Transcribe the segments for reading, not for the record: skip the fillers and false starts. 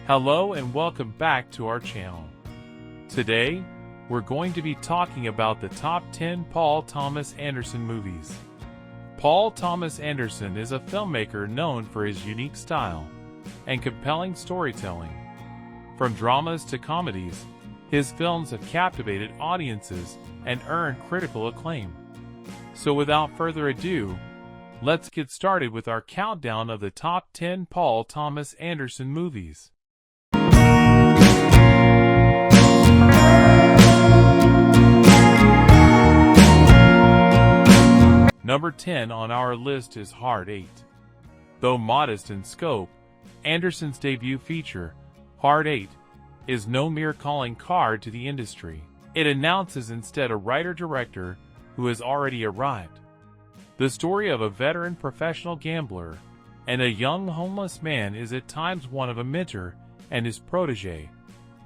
Hello and welcome back to our channel. Today, we're going to be talking about the top 10 Paul Thomas Anderson movies. Paul Thomas Anderson is a filmmaker known for his unique style and compelling storytelling. From dramas to comedies, his films have captivated audiences and earned critical acclaim. So without further ado, let's get started with our countdown of the top 10 Paul Thomas Anderson movies. Number 10 on our list is Hard 8. Though modest in scope, Anderson's debut feature, Hard 8, is no mere calling card to the industry. It announces instead a writer-director who has already arrived. The story of a veteran professional gambler and a young homeless man is at times one of a mentor and his protege,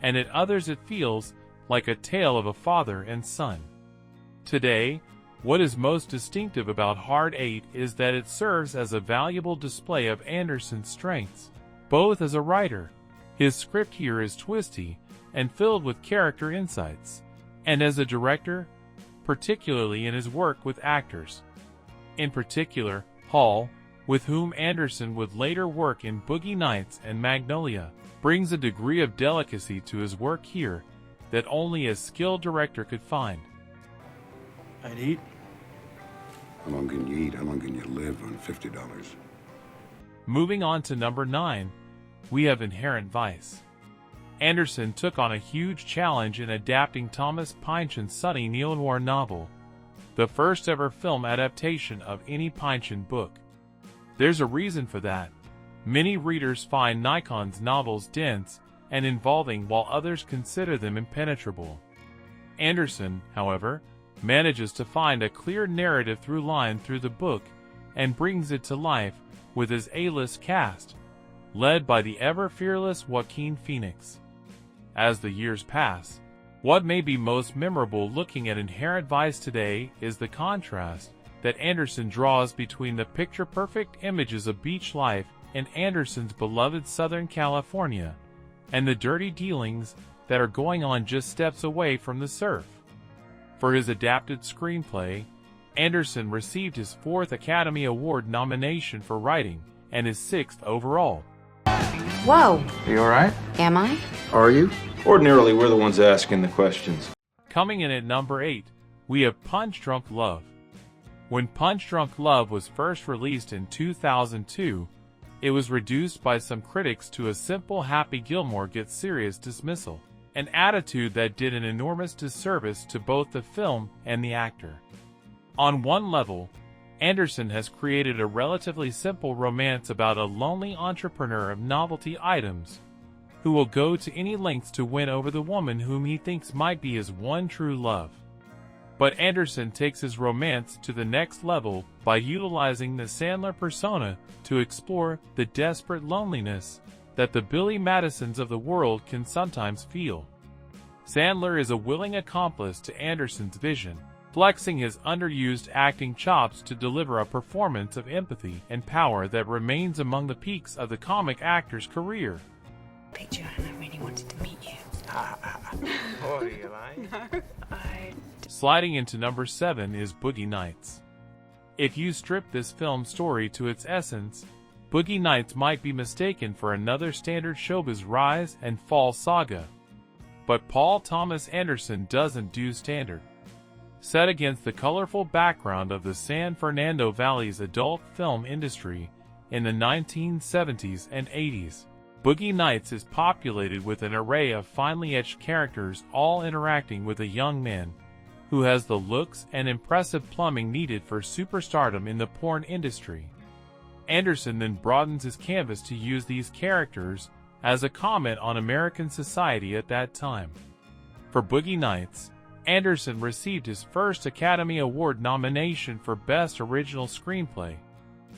and at others it feels like a tale of a father and son. Today, what is most distinctive about Hard 8 is that it serves as a valuable display of Anderson's strengths, both as a writer. His script here is twisty and filled with character insights, and as a director, particularly in his work with actors. In particular, Hall, with whom Anderson would later work in Boogie Nights and Magnolia, brings a degree of delicacy to his work here that only a skilled director could find. I'd eat. How long can you eat? How long can you live on $50? Moving on to number 9, we have Inherent Vice. Anderson took on a huge challenge in adapting Thomas Pynchon's sunny neo-noir novel, the first ever film adaptation of any Pynchon book. There's a reason for that. Many readers find Nikon's novels dense and involving while others consider them impenetrable. Anderson, however, manages to find a clear narrative through line through the book and brings it to life with his A-list cast, led by the ever-fearless Joaquin Phoenix. As the years pass, what may be most memorable looking at Inherent Vice today is the contrast that Anderson draws between the picture-perfect images of beach life in Anderson's beloved Southern California and the dirty dealings that are going on just steps away from the surf. For his adapted screenplay, Anderson received his 4th Academy Award nomination for writing and his 6th overall. Whoa. Are you alright? Am I? Are you? Ordinarily, we're the ones asking the questions. Coming in at number 8, we have Punch Drunk Love. When Punch Drunk Love was first released in 2002, it was reduced by some critics to a simple Happy Gilmore gets serious dismissal, an attitude that did an enormous disservice to both the film and the actor. On one level, Anderson has created a relatively simple romance about a lonely entrepreneur of novelty items who will go to any lengths to win over the woman whom he thinks might be his one true love. But Anderson takes his romance to the next level by utilizing the Sandler persona to explore the desperate loneliness that the Billy Madisons of the world can sometimes feel. Sandler is a willing accomplice to Anderson's vision, flexing his underused acting chops to deliver a performance of empathy and power that remains among the peaks of the comic actor's career. Hey, Junan, I really wanted to meet you. What are you like? No, I... Sliding into number 7 is Boogie Nights. If you strip this film story to its essence, Boogie Nights might be mistaken for another standard showbiz rise and fall saga. But Paul Thomas Anderson doesn't do standard. Set against the colorful background of the San Fernando Valley's adult film industry in the 1970s and 80s, Boogie Nights is populated with an array of finely etched characters all interacting with a young man who has the looks and impressive plumbing needed for superstardom in the porn industry. Anderson then broadens his canvas to use these characters as a comment on American society at that time. For Boogie Nights, Anderson received his first Academy Award nomination for Best Original Screenplay.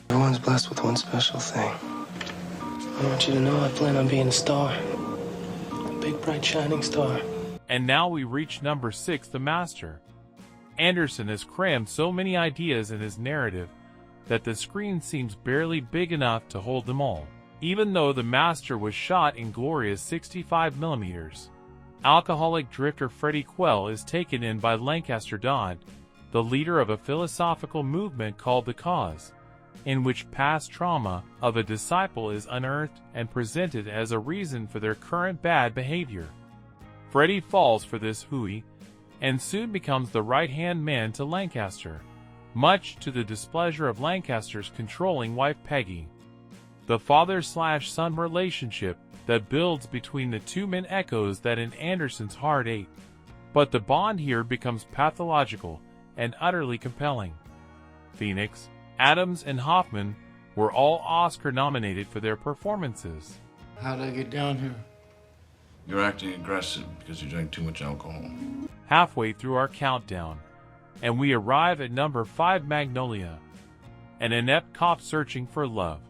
Everyone's blessed with one special thing. I want you to know I plan on being a star. A big, bright, shining star. And now we reach number 6, The Master. Anderson has crammed so many ideas in his narrative that the screen seems barely big enough to hold them all. Even though the master was shot in glorious 65mm, alcoholic drifter Freddie Quell is taken in by Lancaster Dodd, the leader of a philosophical movement called The Cause, in which past trauma of a disciple is unearthed and presented as a reason for their current bad behavior. Freddie falls for this hooey, and soon becomes the right-hand man to Lancaster, much to the displeasure of Lancaster's controlling wife Peggy. The father-slash-son relationship that builds between the two men echoes that in Anderson's Hard Eight, but the bond here becomes pathological and utterly compelling. Phoenix, Adams, and Hoffman were all Oscar-nominated for their performances. How'd I get down here? You're acting aggressive because you drank too much alcohol. Halfway through our countdown, and we arrive at number 5, Magnolia, an inept cop searching for love,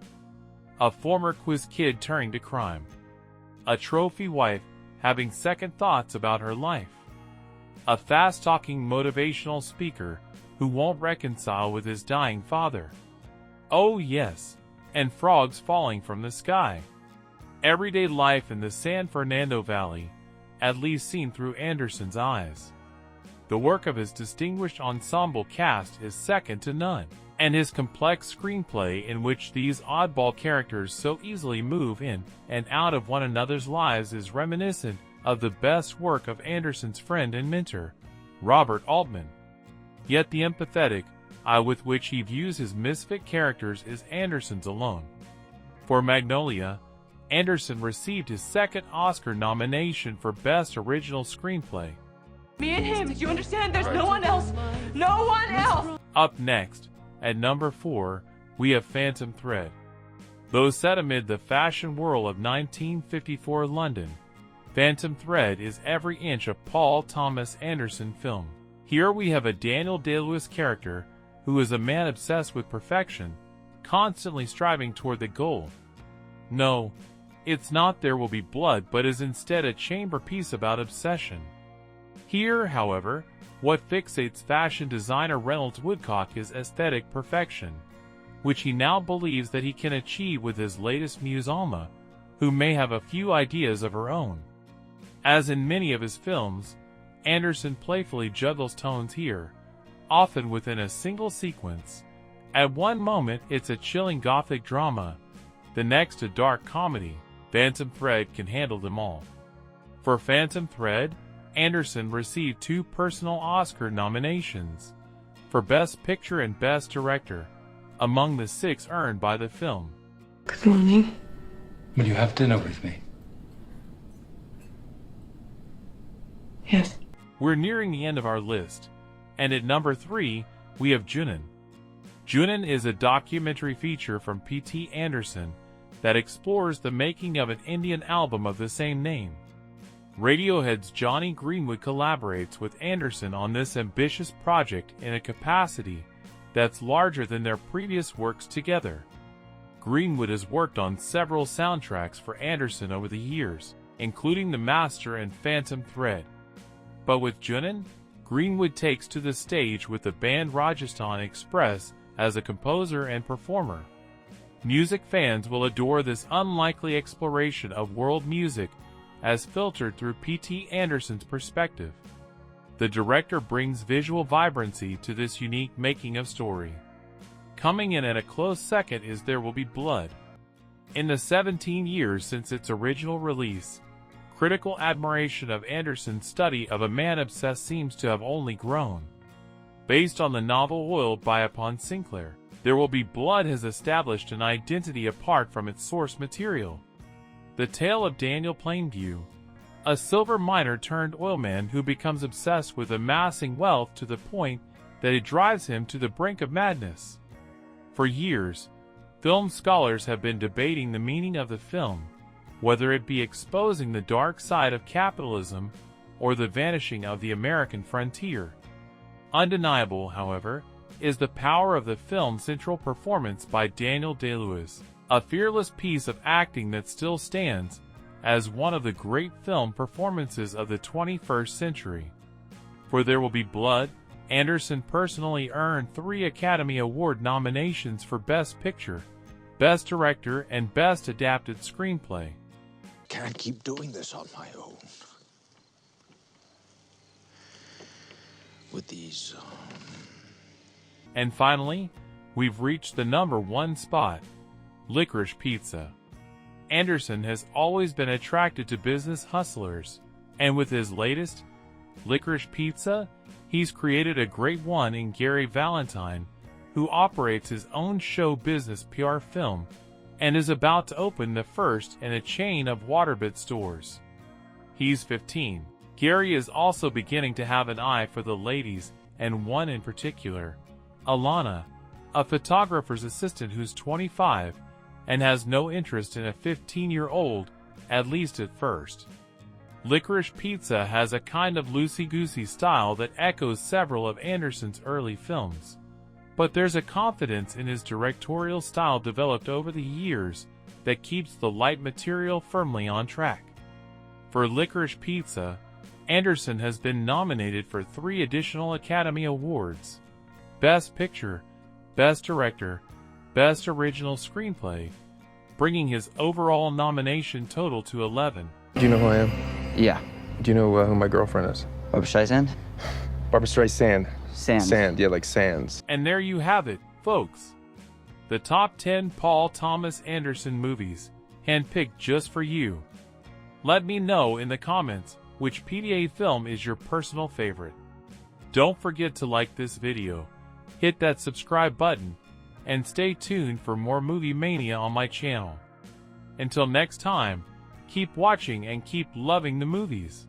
a former quiz kid turning to crime, a trophy wife having second thoughts about her life, a fast-talking motivational speaker who won't reconcile with his dying father. Oh yes, and frogs falling from the sky. Everyday life in the San Fernando Valley, at least seen through Anderson's eyes. The work of his distinguished ensemble cast is second to none, and his complex screenplay in which these oddball characters so easily move in and out of one another's lives is reminiscent of the best work of Anderson's friend and mentor, Robert Altman. Yet the empathetic eye with which he views his misfit characters is Anderson's alone. For Magnolia, Anderson received his second Oscar nomination for Best Original Screenplay. Me and him, do you understand? There's no one else. No one else! Up next, at number 4, we have Phantom Thread. Though set amid the fashion whirl of 1954 London, Phantom Thread is every inch a Paul Thomas Anderson film. Here we have a Daniel Day-Lewis character who is a man obsessed with perfection, constantly striving toward the goal. No, it's not There Will Be Blood, but is instead a chamber piece about obsession. Here, however, what fixates fashion designer Reynolds Woodcock is aesthetic perfection, which he now believes that he can achieve with his latest muse Alma, who may have a few ideas of her own. As in many of his films, Anderson playfully juggles tones here, often within a single sequence. At one moment it's a chilling gothic drama, the next a dark comedy. Phantom Thread can handle them all. For Phantom Thread, Anderson received 2 personal Oscar nominations, for Best Picture and Best Director, among the 6 earned by the film. Good morning. Will you have dinner with me? Yes. We're nearing the end of our list, and at number 3, we have Junan. Junan is a documentary feature from P.T. Anderson that explores the making of an Indian album of the same name. Radiohead's Johnny Greenwood collaborates with Anderson on this ambitious project in a capacity that's larger than their previous works together. Greenwood has worked on several soundtracks for Anderson over the years, including The Master and Phantom Thread. But with Junan, Greenwood takes to the stage with the band Rajasthan Express as a composer and performer. Music fans will adore this unlikely exploration of world music as filtered through P.T. Anderson's perspective. The director brings visual vibrancy to this unique making of story. Coming in at a close second is There Will Be Blood. In the 17 years since its original release, critical admiration of Anderson's study of a man obsessed seems to have only grown. Based on the novel Oiled by upon Sinclair, There Will Be Blood has established an identity apart from its source material. The tale of Daniel Plainview, a silver miner turned oilman who becomes obsessed with amassing wealth to the point that it drives him to the brink of madness. For years, film scholars have been debating the meaning of the film, whether it be exposing the dark side of capitalism or the vanishing of the American frontier. Undeniable, however, is the power of the film's central performance by Daniel Day-Lewis, a fearless piece of acting that still stands as one of the great film performances of the 21st century. For There Will Be Blood, Anderson personally earned 3 Academy Award nominations for Best Picture, Best Director, and Best Adapted Screenplay. Can't keep doing this on my own. With these, And finally, we've reached the number 1 spot, Licorice Pizza. Anderson has always been attracted to business hustlers, and with his latest, Licorice Pizza, he's created a great one in Gary Valentine, who operates his own show business PR film and is about to open the first in a chain of Waterbit stores. He's 15. Gary is also beginning to have an eye for the ladies, and one in particular, Alana, a photographer's assistant who's 25 and has no interest in a 15-year-old, at least at first. Licorice Pizza has a kind of loosey-goosey style that echoes several of Anderson's early films. But there's a confidence in his directorial style developed over the years that keeps the light material firmly on track. For Licorice Pizza, Anderson has been nominated for 3 additional Academy Awards: Best Picture, Best Director, Best Original Screenplay, bringing his overall nomination total to 11. Do you know who I am? Yeah. Do you know who my girlfriend is? Barbra Streisand? Barbra Streisand. Sand. Sand, yeah, like sands. And there you have it, folks. The top 10 Paul Thomas Anderson movies, handpicked just for you. Let me know in the comments which PDA film is your personal favorite. Don't forget to like this video, hit that subscribe button, and stay tuned for more movie mania on my channel. Until next time, keep watching and keep loving the movies.